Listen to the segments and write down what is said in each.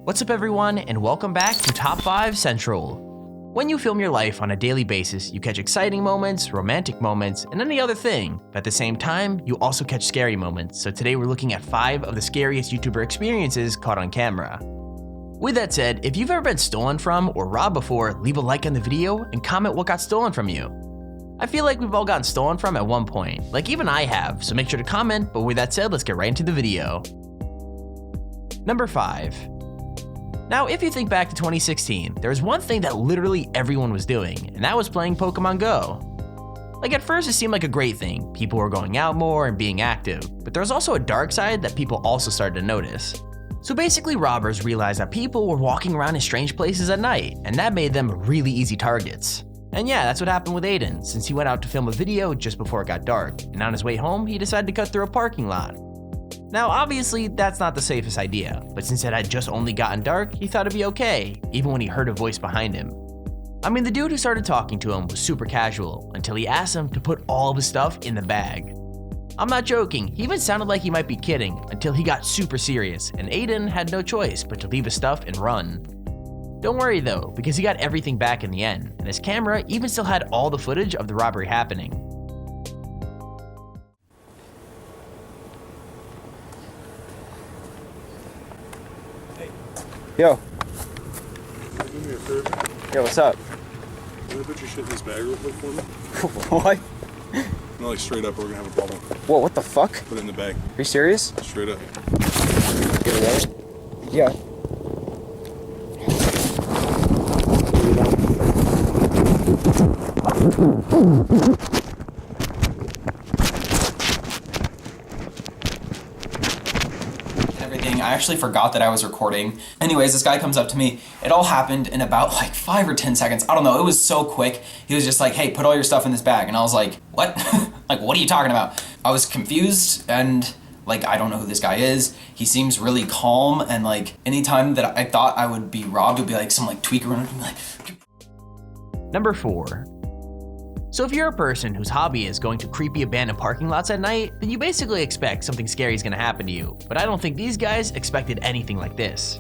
What's up everyone, and welcome back to Top 5 Central. When you film your life on a daily basis, you catch exciting moments, romantic moments, and any other thing. But at the same time, you also catch scary moments. So today we're looking at 5 of the scariest YouTuber experiences caught on camera. With that said, if you've ever been stolen from or robbed before, leave a like on the video and comment what got stolen from you. I feel like we've all gotten stolen from at one point, like even I have, so make sure to comment, but with that said, let's get right into the video. Number 5. Now, if you think back to 2016, there was one thing that literally everyone was doing, and that was playing Pokemon Go. Like at first it seemed like a great thing, people were going out more and being active, but there was also a dark side that people also started to notice. So basically robbers realized that people were walking around in strange places at night, and that made them really easy targets. And yeah, that's what happened with Aiden, since he went out to film a video just before it got dark, and on his way home he decided to cut through a parking lot. Now obviously that's not the safest idea, but since it had just only gotten dark, he thought it'd be okay, even when he heard a voice behind him. I mean, the dude who started talking to him was super casual, until he asked him to put all of his stuff in the bag. I'm not joking, he even sounded like he might be kidding, until he got super serious, and Aiden had no choice but to leave his stuff and run. Don't worry though, because he got everything back in the end, and his camera even still had all the footage of the robbery happening. Yo. Do me a favor. Yo, what's up? Can you put your shit in this bag real quick for me? What? No, like straight up, or we're gonna have a problem. Whoa, what the fuck? Put it in the bag. Are you serious? Straight up. Yeah. Everything. I actually forgot that I was recording. Anyways, this guy comes up to me. It all happened in about like 5 or 10 seconds. I don't know, it was so quick. He was just like, hey, put all your stuff in this bag. And I was like, what? Like, what are you talking about? I was confused and like, I don't know who this guy is. He seems really calm, and like anytime that I thought I would be robbed, it would be like some like tweaker around and be like. Number 4. So if you're a person whose hobby is going to creepy abandoned parking lots at night, then you basically expect something scary is gonna happen to you, but I don't think these guys expected anything like this.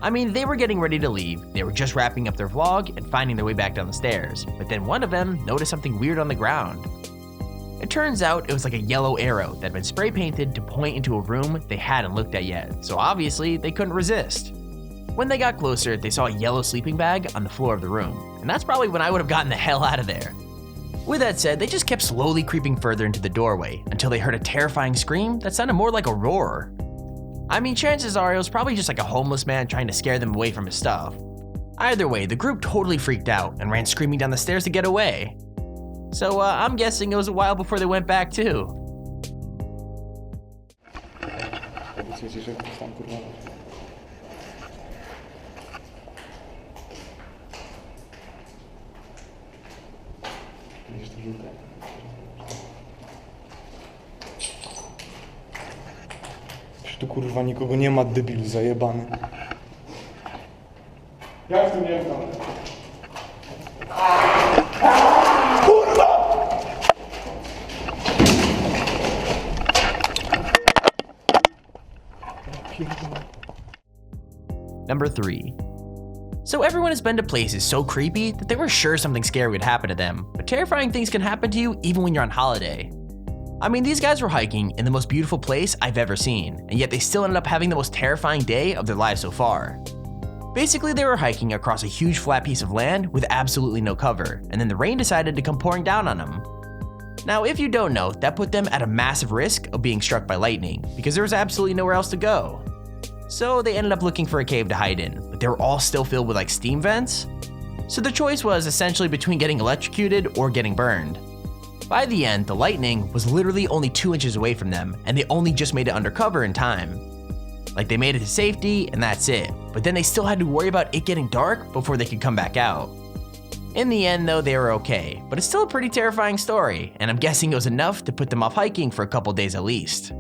I mean, they were getting ready to leave, they were just wrapping up their vlog and finding their way back down the stairs, but then one of them noticed something weird on the ground. It turns out it was like a yellow arrow that had been spray painted to point into a room they hadn't looked at yet, so obviously they couldn't resist. When they got closer, they saw a yellow sleeping bag on the floor of the room, and that's probably when I would have gotten the hell out of there. With that said, they just kept slowly creeping further into the doorway until they heard a terrifying scream that sounded more like a roar. I mean, chances are it was probably just like a homeless man trying to scare them away from his stuff. Either way, the group totally freaked out and ran screaming down the stairs to get away. So I'm guessing it was a while before they went back too. Tu kurwa nikogo nie ma, debilu zajebany. Jak tu nie znam? Kurwa! Number 3. So everyone has been to places so creepy that they were sure something scary would happen to them, but terrifying things can happen to you even when you're on holiday. I mean, these guys were hiking in the most beautiful place I've ever seen, and yet they still ended up having the most terrifying day of their lives so far. Basically, they were hiking across a huge flat piece of land with absolutely no cover, and then the rain decided to come pouring down on them. Now, if you don't know, that put them at a massive risk of being struck by lightning, because there was absolutely nowhere else to go. So they ended up looking for a cave to hide in, but they were all still filled with like steam vents. So the choice was essentially between getting electrocuted or getting burned. By the end, the lightning was literally only 2 inches away from them, and they only just made it undercover in time. Like, they made it to safety, and that's it, but then they still had to worry about it getting dark before they could come back out. In the end though, they were okay, but it's still a pretty terrifying story, and I'm guessing it was enough to put them off hiking for a couple days at least.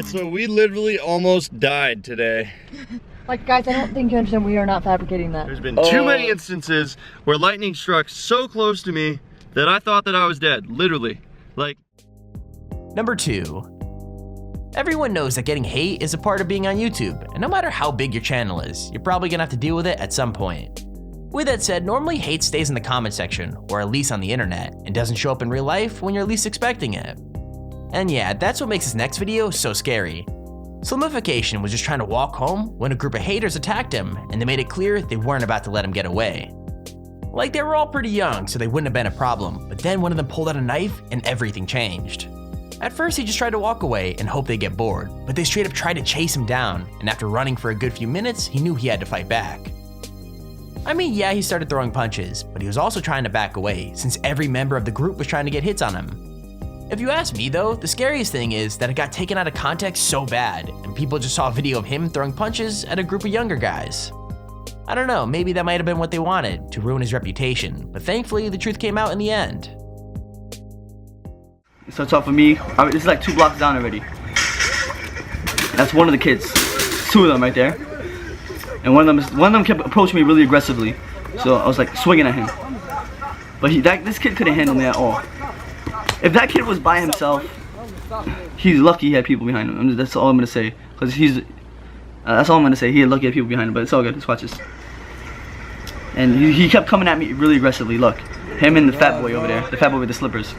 Alright, so we literally almost died today. Like, guys, I don't think you understand. We are not fabricating that. There's been too many instances where lightning struck so close to me that I thought that I was dead, literally. Like. Number 2. Everyone knows that getting hate is a part of being on YouTube, and no matter how big your channel is, you're probably gonna have to deal with it at some point. With that said, normally hate stays in the comment section, or at least on the internet, and doesn't show up in real life when you're least expecting it. And yeah, that's what makes this next video so scary. Slimmerification was just trying to walk home when a group of haters attacked him, and they made it clear they weren't about to let him get away. Like, they were all pretty young, so they wouldn't have been a problem, but then one of them pulled out a knife and everything changed. At first he just tried to walk away and hope they get bored, but they straight up tried to chase him down, and after running for a good few minutes, he knew he had to fight back. I mean, yeah, he started throwing punches, but he was also trying to back away, since every member of the group was trying to get hits on him. If you ask me though, the scariest thing is that it got taken out of context so bad, and people just saw a video of him throwing punches at a group of younger guys. I don't know, maybe that might have been what they wanted, to ruin his reputation, but thankfully the truth came out in the end. It starts off with me. This is like 2 blocks down already. That's one of the kids. 2 of them right there. And one of them kept approaching me really aggressively. So I was like swinging at him. But this kid couldn't handle me at all. If that kid was by himself, he's lucky he had people behind him. That's all I'm gonna say. Cause that's all I'm gonna say. He had lucky he had people behind him. But it's all good. Let's watch this. And he kept coming at me really aggressively. Look, him and the fat boy over there. The fat boy with the slippers.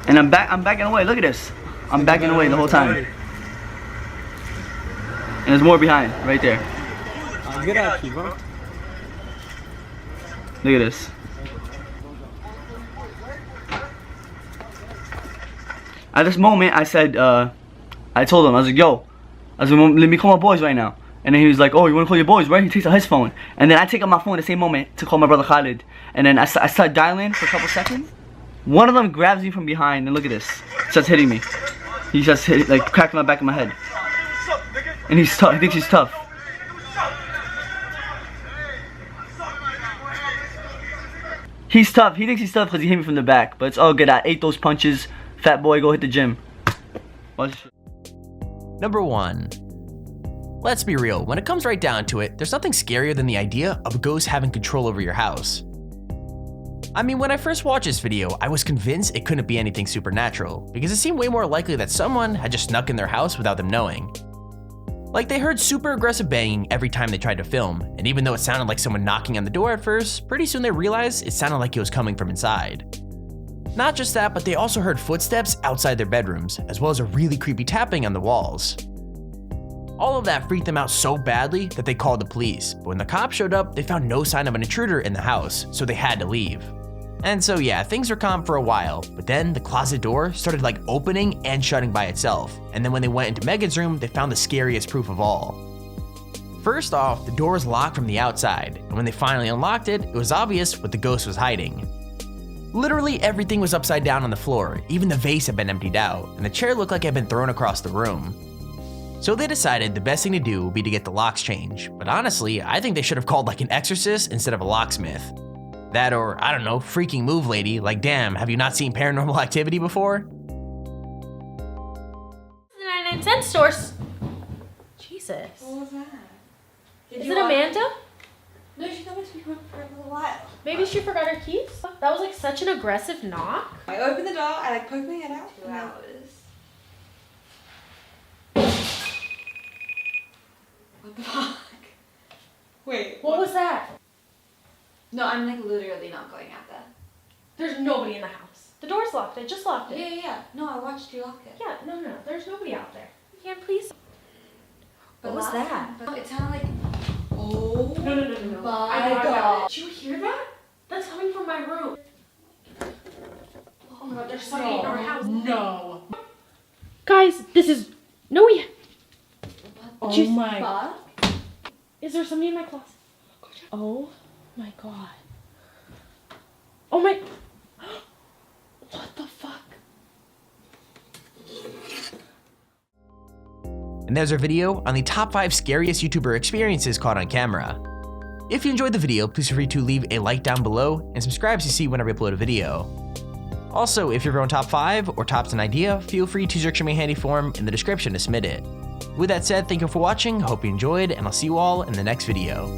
And I'm backing away. Look at this. I'm backing away the whole time. And there's more behind, right there. Look at this. At this moment, I said, I told him, I was like, yo, let me call my boys right now. And then he was like, oh, you want to call your boys, right? He takes out his phone. And then I take out my phone at the same moment to call my brother Khalid. And then I start dialing for a couple seconds. One of them grabs me from behind, and look at this. Starts hitting me. He starts like cracking my back of my head. And he's tough. He thinks he's tough. He's tough. He thinks he's tough because he hit me from the back. But it's all good. I ate those punches. Fat boy, go hit the gym. Number 1. Let's be real, when it comes right down to it, there's nothing scarier than the idea of a ghost having control over your house. I mean, when I first watched this video, I was convinced it couldn't be anything supernatural, because it seemed way more likely that someone had just snuck in their house without them knowing. Like, they heard super aggressive banging every time they tried to film, and even though it sounded like someone knocking on the door at first, pretty soon they realized it sounded like it was coming from inside. Not just that, but they also heard footsteps outside their bedrooms, as well as a really creepy tapping on the walls. All of that freaked them out so badly that they called the police, but when the cops showed up, they found no sign of an intruder in the house, so they had to leave. And so yeah, things were calm for a while, but then the closet door started like opening and shutting by itself, and then when they went into Megan's room, they found the scariest proof of all. First off, the door was locked from the outside, and when they finally unlocked it, it was obvious what the ghost was hiding. Literally everything was upside down on the floor, even the vase had been emptied out, and the chair looked like it had been thrown across the room. So they decided the best thing to do would be to get the locks changed, but honestly, I think they should have called like an exorcist instead of a locksmith. That or, I don't know, freaking move lady, like damn, have you not seen Paranormal Activity before? 99-cent stores. Jesus. What was that? Is it Amanda? No, she told me to be home for a little while. Maybe she forgot her keys? That was like such an aggressive knock. I opened the door, I like poked my head out. 2 hours. What the fuck? Wait. What was that? No, I'm like literally not going out there. There's nobody in the house. The door's locked. I just locked it. Yeah. No, I watched you lock it. Yeah, no. There's nobody out there. Yeah, please. But What was that? It sounded like, oh No. my god. Did you hear that? That's coming from my room. Oh my god, there's somebody in our house. No. Guys, this is... No, we... Oh my fuck? Is there somebody in my closet? Oh my god. Oh my... What the fuck? And there's our video on the top 5 scariest YouTuber experiences caught on camera. If you enjoyed the video, please feel free to leave a like down below and subscribe to see whenever I upload a video. Also, if you're going top 5 or tops an idea, feel free to search me a handy form in the description to submit it. With that said, thank you for watching, hope you enjoyed, and I'll see you all in the next video.